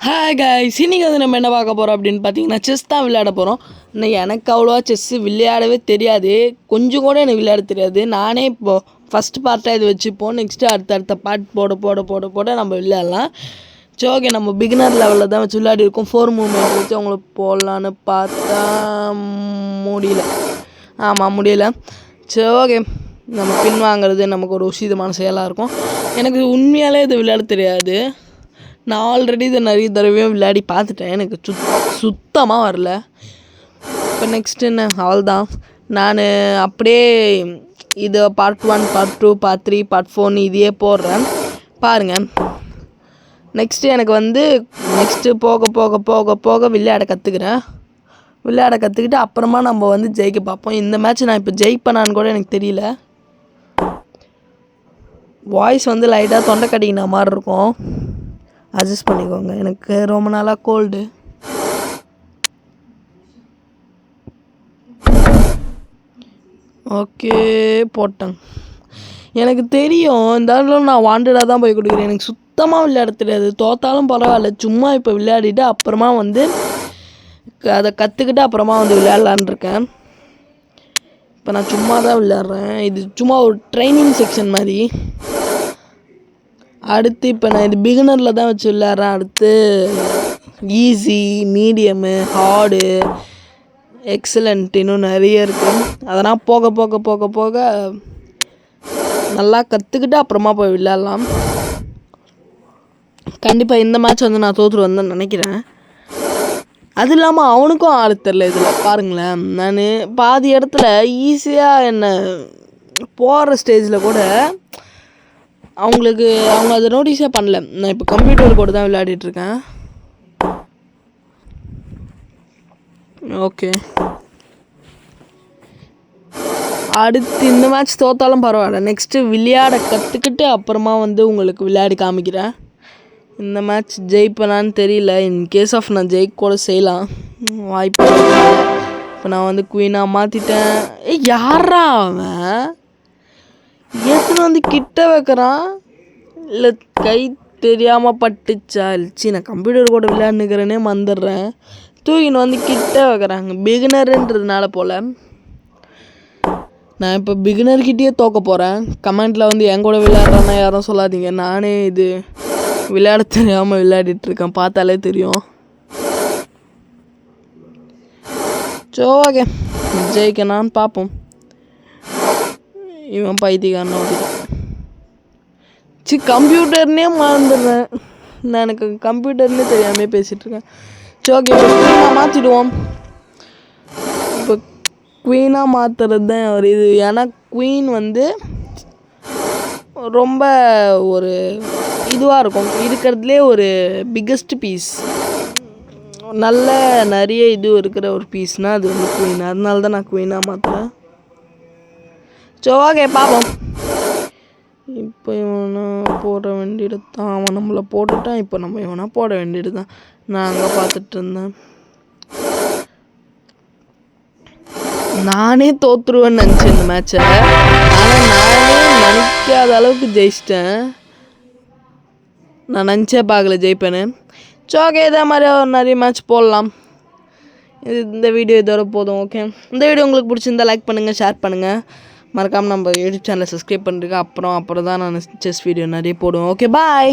Hi guys, இன்றைக்கி வந்து நம்ம என்ன பார்க்க போகிறோம் அப்படின்னு பார்த்தீங்கன்னா செஸ் தான் விளையாட போகிறோம். இன்னும் எனக்கு அவ்வளோவா செஸ்ஸு விளையாடவே தெரியாது, கொஞ்சம் கூட எனக்கு விளையாட தெரியாது. நானே இப்போது ஃபஸ்ட்டு பார்ட்டாக இது வச்சுப்போம், நெக்ஸ்ட்டு அடுத்த பார்ட் போட நம்ம விளையாடலாம். சரி ஓகே, நம்ம பிகினர் லெவலில் தான் வச்சு விளையாடி இருக்கோம். 4 மூவ்மெண்ட் வச்சு அவங்களுக்கு போடலான்னு பார்த்தா முடியல. சரி ஓகே, நம்ம பின் வாங்குறது நமக்கு ஒரு உசிதமான செயலாக இருக்கும். எனக்கு உண்மையாலே இது விளையாட தெரியாது. நான் ஆல்ரெடி இதை நிறைய தடவையும் விளையாடி பார்த்துட்டேன், எனக்கு சுத்தமாக வரல. இப்போ நெக்ஸ்ட் என்ன, அவள்தான் நான் அப்படியே இதை பார்ட் 1 பார்ட் 2 பார்ட் 3 பார்ட் 4 இதையே போடுறேன் பாருங்கள். நெக்ஸ்ட்டு எனக்கு வந்து போக விளையாட கற்றுக்கிட்டு அப்புறமா நம்ம வந்து ஜெயிக்க பார்ப்போம். இந்த மேட்ச் நான் இப்போ ஜெயிப்பேனான்னு கூட எனக்கு தெரியல. வாய்ஸ் வந்து லைட்டாக தொண்டை கட்டிக்கின மாதிரி இருக்கும், அட்ஜஸ்ட் பண்ணிக்கோங்க. எனக்கு ரொம்ப நாளாக கோல்டு. ஓகே போட்டேன். எனக்கு தெரியும் இந்த இடத்துல நான் வாண்டடாக தான் போய் கொடுக்குறேன். எனக்கு சுத்தமாக விளையாட தெரியாது. தோத்தாலும் பரவாயில்ல, சும்மா இப்போ விளையாடிட்டு அப்புறமா வந்து அதை கற்றுக்கிட்டு அப்புறமா வந்து விளையாடலான் இருக்கேன். இப்போ நான் சும்மா தான் விளையாடுறேன், இது சும்மா ஒரு ட்ரைனிங் செக்ஷன் மாதிரி. அடுத்து இப்போ நான் இது பிகினரில் தான் வச்சு விளையாடுறேன். அடுத்து ஈஸி, மீடியமு, ஹார்டு, எக்ஸலண்ட் இன்னும் நிறைய இருக்குது. அதெல்லாம் போக நல்லா கற்றுக்கிட்டு அப்புறமா போய் விளையாடலாம். கண்டிப்பாக இந்த மேட்ச் வந்து நான் தோற்றுரு வந்தேன்னு நினைக்கிறேன். அது இல்லாமல் அவனுக்கும் ஆளு தெரில. இதில் பாருங்களேன், நான் பாதி இடத்துல ஈஸியாக என்ன போகிற ஸ்டேஜில் கூட அவங்க அதை நோட்டீஸே பண்ணல. நான் இப்போ கம்ப்யூட்டர் கூட தான் விளையாடிட்டுருக்கேன். ஓகே, அடுத்து இந்த மேட்ச் தோற்றாலும் பரவாயில்ல, நெக்ஸ்ட்டு விளையாட கற்றுக்கிட்டு அப்புறமா வந்து உங்களுக்கு விளையாடி காமிக்கிறேன். இந்த மேட்ச் ஜெயிப்பேனான்னு தெரியல. இன்கேஸ் ஆஃப் நான் ஜெயிக்க கூட செய்யலாம், வாய்ப்பு. இப்போ நான் வந்து குயினாக மாற்றிட்டேன். யாரா அவன் ஏற்றுன்னு வந்து கிட்ட வைக்கிறான்? இல்லை கை தெரியாமல் பட்டுச்சா? இல்லைச்சி, நான் கம்ப்யூட்டர் கூட விளையாண்டுக்கிறேனே மறந்துடுறேன். தூக்கின்னு வந்து கிட்ட வைக்கிறாங்க. பிகினருன்றதுனால போல் நான் இப்போ பிகினர்கிட்டயே தோக்க போகிறேன். கமெண்ட்டில் வந்து என் கூட விளையாடுறான்னா யாரும் சொல்லாதீங்க. நானே இது விளையாட தெரியாமல் விளையாடிட்டுருக்கேன், பார்த்தாலே தெரியும். சோ ஓகே, ஜெயிக்கணான்னு பார்ப்போம். இவன் பைத்தியக்காரன் ஓட்டிட்டான். கம்ப்யூட்டர்னே மறந்துடுறேன் நான், எனக்கு கம்ப்யூட்டர்னே தெரியாமே பேசிகிட்ருக்கேன். சரி ஓகே, குவீனாக மாற்றிடுவோம். இப்போ குவீனாக மாற்றுறது தான் ஒரு இது. ஏன்னா குவீன் வந்து ரொம்ப ஒரு இதுவாக இருக்கும், இருக்கிறதுலே ஒரு பிக்கஸ்ட் பீஸ், நல்ல நிறைய இது இருக்கிற ஒரு பீஸ்னால் அது வந்து குவீன். அதனால தான் நான் குவீனாக மாற்றுறேன். சரி ஓகே பார்ப்போம். இப்போ இவனை போட வேண்டியது தான், அவன் நம்மளை போட்டுட்டான். இப்போ நம்ம இவனை போட வேண்டியது தான். நான் அங்கே பார்த்துட்டு இருந்தேன். நானே தோற்றுருவேன்னு நினச்சேன் இந்த மேட்சை, ஆனால் நானே நினைக்காத அளவுக்கு ஜெயிச்சிட்டேன். நான் நினச்சே பார்க்கல ஜெயிப்பேன்னு. சரி ஓகே, இதே மாதிரி நிறைய மேட்ச் போடலாம். இந்த வீடியோ இதோட போதும். ஓகே, இந்த வீடியோ உங்களுக்கு பிடிச்சிருந்தா லைக் பண்ணுங்கள், ஷேர் பண்ணுங்கள், மறக்காமல் நம்ம யூடியூப் சேனலை சப்ஸ்கிரைப் பண்ணுறதுக்கு. அப்புறம் தான் நான் செஸ் வீடியோ நிறைய போடுவேன். Okay bye.